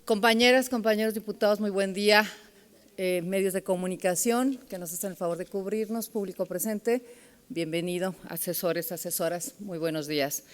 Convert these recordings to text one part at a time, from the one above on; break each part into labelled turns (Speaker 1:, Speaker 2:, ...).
Speaker 1: Compañeras, compañeros diputados, muy buen día. Medios de comunicación que nos hacen el favor de cubrirnos, público presente, bienvenido, asesores, asesoras, muy buenos días.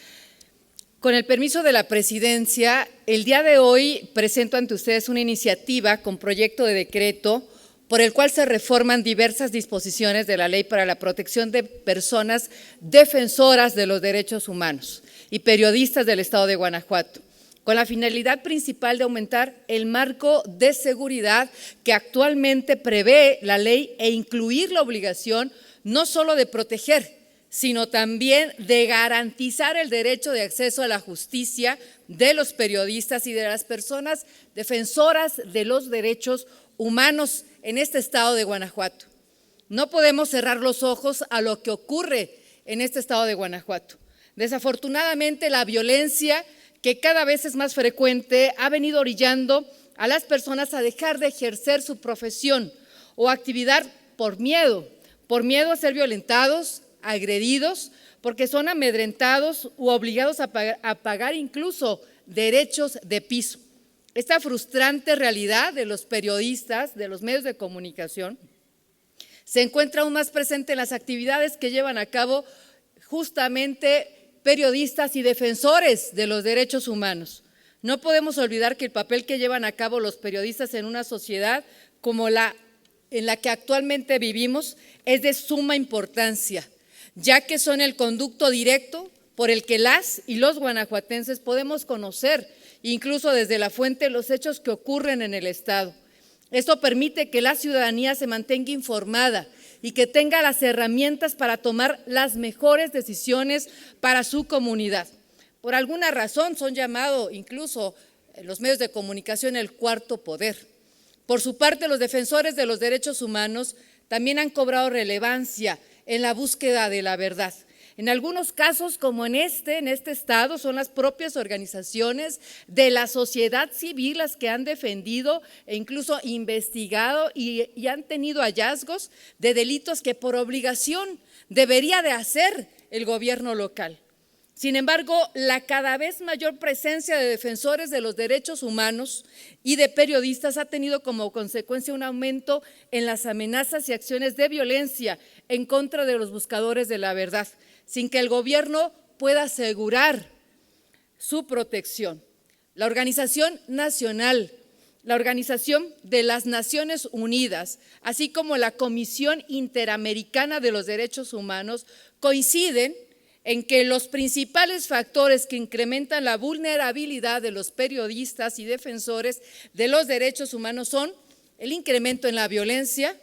Speaker 1: Con el permiso de la presidencia, el día de hoy presento ante ustedes una iniciativa con proyecto de decreto por el cual se reforman diversas disposiciones de la Ley para la Protección de Personas Defensoras de los Derechos Humanos y Periodistas del Estado de Guanajuato, con la finalidad principal de aumentar el marco de seguridad que actualmente prevé la ley e incluir la obligación no solo de proteger, sino también de garantizar el derecho de acceso a la justicia de los periodistas y de las personas defensoras de los derechos humanos en este estado de Guanajuato. No podemos cerrar los ojos a lo que ocurre en este estado de Guanajuato. Desafortunadamente, la violencia que cada vez es más frecuente, ha venido orillando a las personas a dejar de ejercer su profesión o actividad por miedo a ser violentados, agredidos, porque son amedrentados u obligados a pagar incluso derechos de piso. Esta frustrante realidad de los periodistas, de los medios de comunicación, se encuentra aún más presente en las actividades que llevan a cabo justamente periodistas y defensores de los derechos humanos. No podemos olvidar que el papel que llevan a cabo los periodistas en una sociedad como en la que actualmente vivimos es de suma importancia, ya que son el conducto directo por el que las y los guanajuatenses podemos conocer, incluso desde la fuente, los hechos que ocurren en el Estado. Esto permite que la ciudadanía se mantenga informada y que tenga las herramientas para tomar las mejores decisiones para su comunidad. Por alguna razón son llamados incluso los medios de comunicación el cuarto poder. Por su parte, los defensores de los derechos humanos también han cobrado relevancia en la búsqueda de la verdad. En algunos casos, como en este estado, son las propias organizaciones de la sociedad civil las que han defendido e incluso investigado y han tenido hallazgos de delitos que por obligación debería de hacer el gobierno local. Sin embargo, la cada vez mayor presencia de defensores de los derechos humanos y de periodistas ha tenido como consecuencia un aumento en las amenazas y acciones de violencia en contra de los buscadores de la verdad, sin que el gobierno pueda asegurar su protección. La Organización Nacional, la Organización de las Naciones Unidas, así como la Comisión Interamericana de los Derechos Humanos, coinciden en que los principales factores que incrementan la vulnerabilidad de los periodistas y defensores de los derechos humanos son el incremento en la violencia,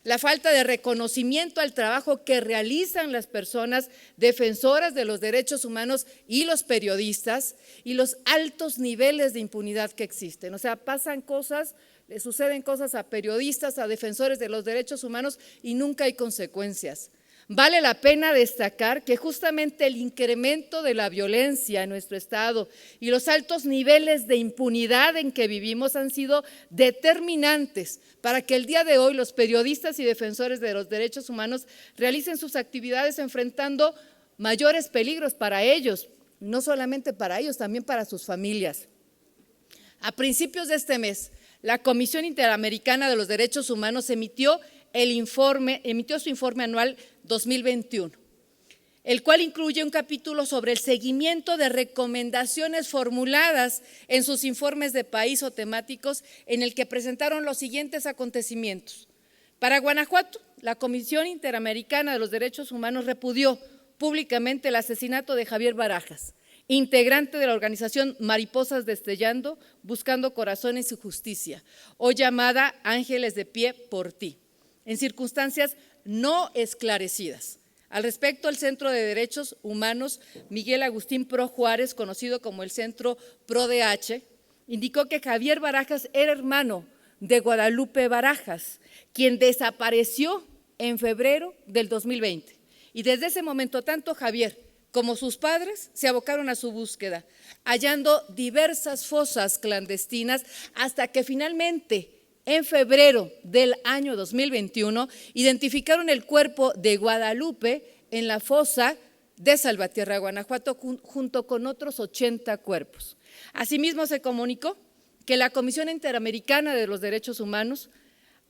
Speaker 1: la falta de reconocimiento al trabajo que realizan las personas defensoras de los derechos humanos y los periodistas y los altos niveles de impunidad que existen. O sea, pasan cosas, le suceden cosas a periodistas, a defensores de los derechos humanos y nunca hay consecuencias. Vale la pena destacar que justamente el incremento de la violencia en nuestro estado y los altos niveles de impunidad en que vivimos han sido determinantes para que el día de hoy los periodistas y defensores de los derechos humanos realicen sus actividades enfrentando mayores peligros para ellos, no solamente para ellos, también para sus familias. A principios de este mes, la Comisión Interamericana de los Derechos Humanos emitió su informe anual 2021, el cual incluye un capítulo sobre el seguimiento de recomendaciones formuladas en sus informes de país o temáticos, en el que presentaron los siguientes acontecimientos. Para Guanajuato, la Comisión Interamericana de los Derechos Humanos repudió públicamente el asesinato de Javier Barajas, integrante de la organización Mariposas Destellando, Buscando Corazones y Justicia, o llamada Ángeles de Pie por Ti, en circunstancias no esclarecidas. Al respecto, el Centro de Derechos Humanos Miguel Agustín Pro Juárez, conocido como el Centro Pro DH, indicó que Javier Barajas era hermano de Guadalupe Barajas, quien desapareció en febrero del 2020. Y desde ese momento, tanto Javier como sus padres se abocaron a su búsqueda, hallando diversas fosas clandestinas hasta que finalmente, en febrero del año 2021, identificaron el cuerpo de Guadalupe en la fosa de Salvatierra, Guanajuato, junto con otros 80 cuerpos. Asimismo, se comunicó que la Comisión Interamericana de los Derechos Humanos,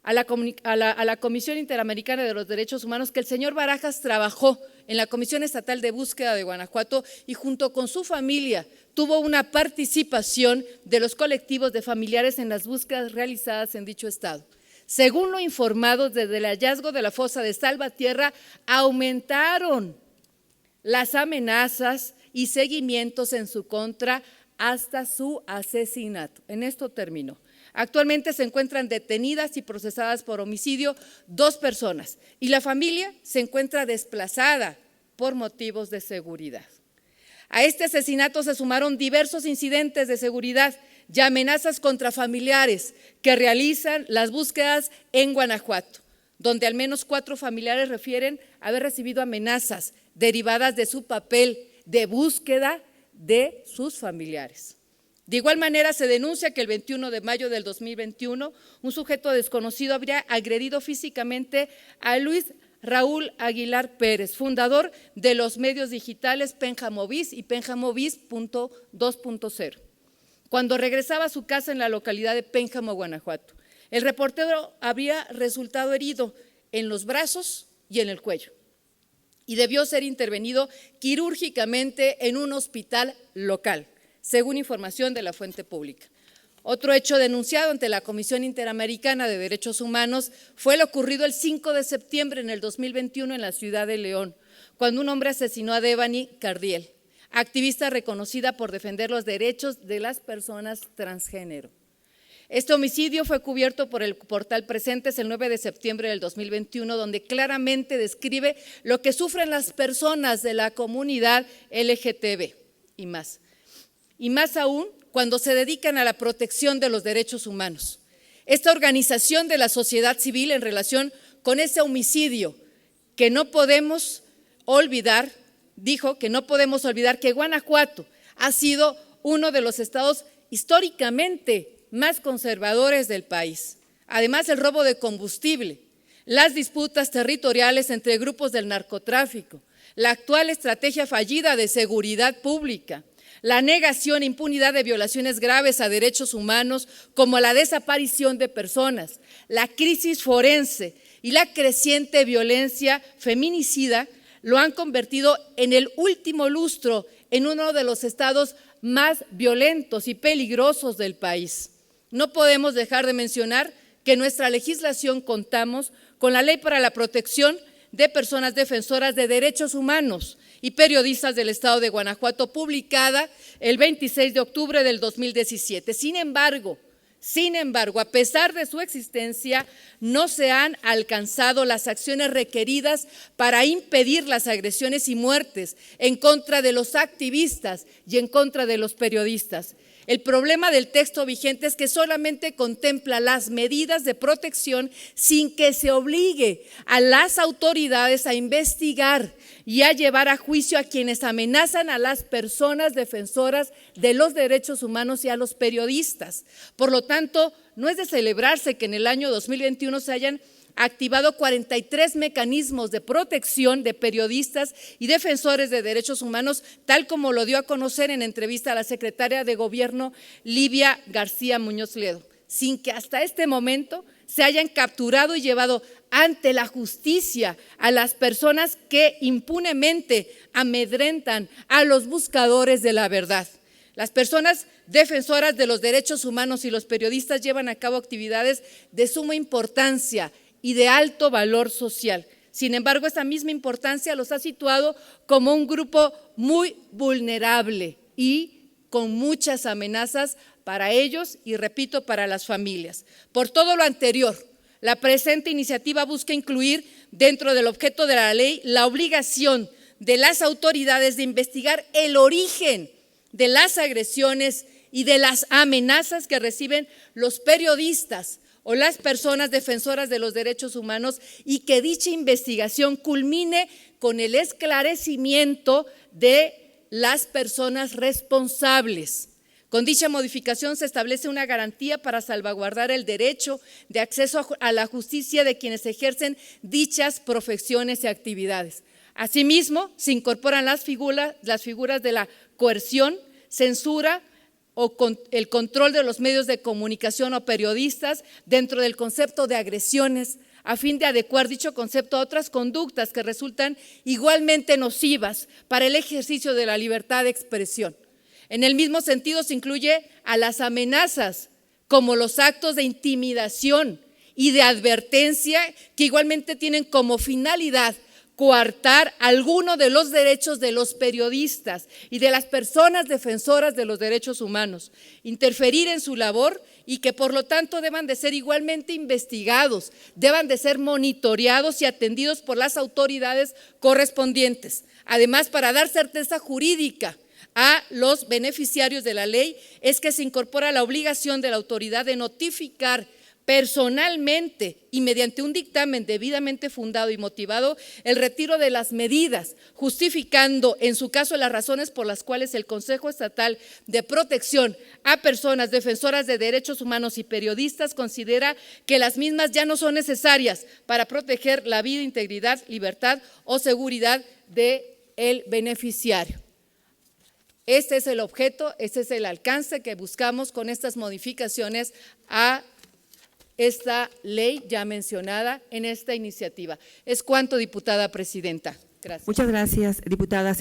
Speaker 1: a la Comisión Interamericana de los Derechos Humanos, que el señor Barajas trabajó en la Comisión Estatal de Búsqueda de Guanajuato y junto con su familia tuvo una participación de los colectivos de familiares en las búsquedas realizadas en dicho estado. Según lo informado, desde el hallazgo de la fosa de Salvatierra aumentaron las amenazas y seguimientos en su contra hasta su asesinato. En esto terminó. Actualmente se encuentran detenidas y procesadas por homicidio 2 personas y la familia se encuentra desplazada por motivos de seguridad. A este asesinato se sumaron diversos incidentes de seguridad y amenazas contra familiares que realizan las búsquedas en Guanajuato, donde al menos 4 familiares refieren haber recibido amenazas derivadas de su papel de búsqueda de sus familiares. De igual manera, se denuncia que el 21 de mayo del 2021, un sujeto desconocido habría agredido físicamente a Luis Raúl Aguilar Pérez, fundador de los medios digitales Pénjamo-Biz y Pénjamo-Biz.2.0, cuando regresaba a su casa en la localidad de Pénjamo, Guanajuato. El reportero habría resultado herido en los brazos y en el cuello y debió ser intervenido quirúrgicamente en un hospital local, según información de la fuente pública. Otro hecho denunciado ante la Comisión Interamericana de Derechos Humanos fue lo ocurrido el 5 de septiembre en el 2021 en la ciudad de León, cuando un hombre asesinó a Devani Cardiel, activista reconocida por defender los derechos de las personas transgénero. Este homicidio fue cubierto por el portal Presentes el 9 de septiembre del 2021, donde claramente describe lo que sufren las personas de la comunidad LGTB y más aún cuando se dedican a la protección de los derechos humanos. Esta organización de la sociedad civil en relación con ese homicidio que no podemos olvidar, dijo que no podemos olvidar que Guanajuato ha sido uno de los estados históricamente más conservadores del país. Además, el robo de combustible, las disputas territoriales entre grupos del narcotráfico, la actual estrategia fallida de seguridad pública, la negación e impunidad de violaciones graves a derechos humanos como la desaparición de personas, la crisis forense y la creciente violencia feminicida lo han convertido en el último lustro en uno de los estados más violentos y peligrosos del país. No podemos dejar de mencionar que en nuestra legislación contamos con la Ley para la Protección de Personas Defensoras de Derechos Humanos y Periodistas del Estado de Guanajuato, publicada el 26 de octubre del 2017. Sin embargo, a pesar de su existencia, no se han alcanzado las acciones requeridas para impedir las agresiones y muertes en contra de los activistas y en contra de los periodistas. El problema del texto vigente es que solamente contempla las medidas de protección sin que se obligue a las autoridades a investigar y a llevar a juicio a quienes amenazan a las personas defensoras de los derechos humanos y a los periodistas. Por lo tanto, no es de celebrarse que en el año 2021 se hayan activado 43 mecanismos de protección de periodistas y defensores de derechos humanos, tal como lo dio a conocer en entrevista a la secretaria de Gobierno Livia García Muñoz Ledo, sin que hasta este momento se hayan capturado y llevado ante la justicia a las personas que impunemente amedrentan a los buscadores de la verdad. Las personas defensoras de los derechos humanos y los periodistas llevan a cabo actividades de suma importancia y de alto valor social. Sin embargo, esa misma importancia los ha situado como un grupo muy vulnerable y con muchas amenazas para ellos y, repito, para las familias. Por todo lo anterior, la presente iniciativa busca incluir dentro del objeto de la ley la obligación de las autoridades de investigar el origen de las agresiones y de las amenazas que reciben los periodistas o las personas defensoras de los derechos humanos y que dicha investigación culmine con el esclarecimiento de las personas responsables. Con dicha modificación se establece una garantía para salvaguardar el derecho de acceso a la justicia de quienes ejercen dichas profesiones y actividades. Asimismo, se incorporan las figuras de la coerción, censura, o el control de los medios de comunicación o periodistas dentro del concepto de agresiones, a fin de adecuar dicho concepto a otras conductas que resultan igualmente nocivas para el ejercicio de la libertad de expresión. En el mismo sentido se incluye a las amenazas como los actos de intimidación y de advertencia que igualmente tienen como finalidad coartar alguno de los derechos de los periodistas y de las personas defensoras de los derechos humanos, interferir en su labor y que por lo tanto deban de ser igualmente investigados, deban de ser monitoreados y atendidos por las autoridades correspondientes. Además, para dar certeza jurídica a los beneficiarios de la ley, es que se incorpora la obligación de la autoridad de notificar personalmente y mediante un dictamen debidamente fundado y motivado el retiro de las medidas, justificando en su caso las razones por las cuales el Consejo Estatal de Protección a Personas Defensoras de Derechos Humanos y Periodistas considera que las mismas ya no son necesarias para proteger la vida, integridad, libertad o seguridad del beneficiario. Este es el objeto, este es el alcance que buscamos con estas modificaciones a esta ley ya mencionada en esta iniciativa. Es cuanto, diputada presidenta. Gracias.
Speaker 2: Muchas gracias, diputada.